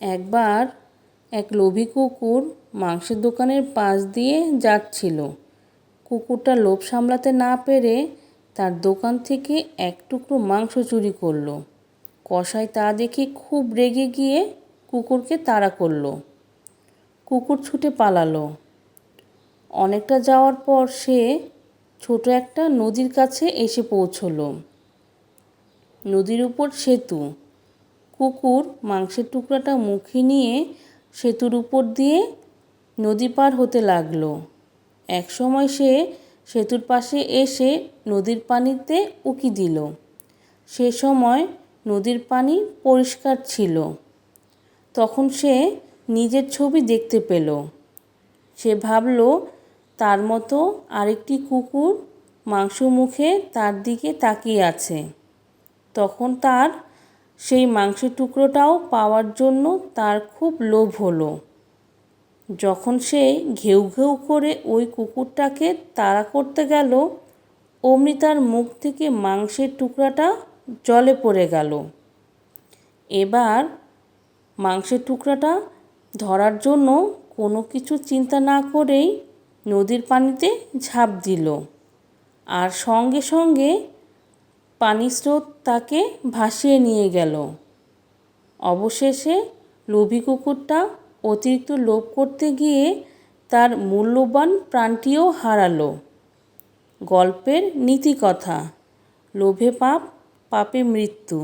একবার এক লোভী কুকুর মাংসের দোকানের পাশ দিয়ে যাচ্ছিল। কুকুরটা লোভ সামলাতে না পেরে তার দোকান থেকে এক টুকরো মাংস চুরি করলো। কসাই তা দেখে খুব রেগে গিয়ে কুকুরকে তাড়া করলো। কুকুর ছুটে পালালো। অনেকটা যাওয়ার পর সে ছোট একটা নদীর কাছে এসে পৌঁছলো। নদীর উপর সেতু। কুকুর মাংসের টুকরাটা মুখে নিয়ে সেতুর উপর দিয়ে নদী পার হতে লাগলো। একসময় সে সেতুর পাশে এসে নদীর পানিতে উঁকি দিল। সে সময় নদীর পানি পরিষ্কার ছিল। তখন সে নিজের ছবি দেখতে পেল। সে ভাবল তার মতো আরেকটি কুকুর মাংস মুখে তার দিকে তাকিয়ে আছে। তখন তার সেই মাংসের টুকরোটাও পাওয়ার জন্য তার খুব লোভ হলো। যখন সে ঘেউ ঘেউ করে ওই কুকুরটাকে তাড়া করতে গেল, অমনি তার মুখ থেকে মাংসের টুকরাটা জলে পড়ে গেল। এবার মাংসের টুকরাটা ধরার জন্য কোনো কিছু চিন্তা না করেই নদীর পানিতে ঝাঁপ দিল। আর সঙ্গে সঙ্গে পানির স্রোত তাকে ভাসিয়ে নিয়ে গেল। অবশেষে লোভী কুকুরটা অতিরিক্ত লোভ করতে গিয়ে তার মূল্যবান প্রাণটিও হারালো। গল্পের নীতিকথা: লোভে পাপ, পাপে মৃত্যু।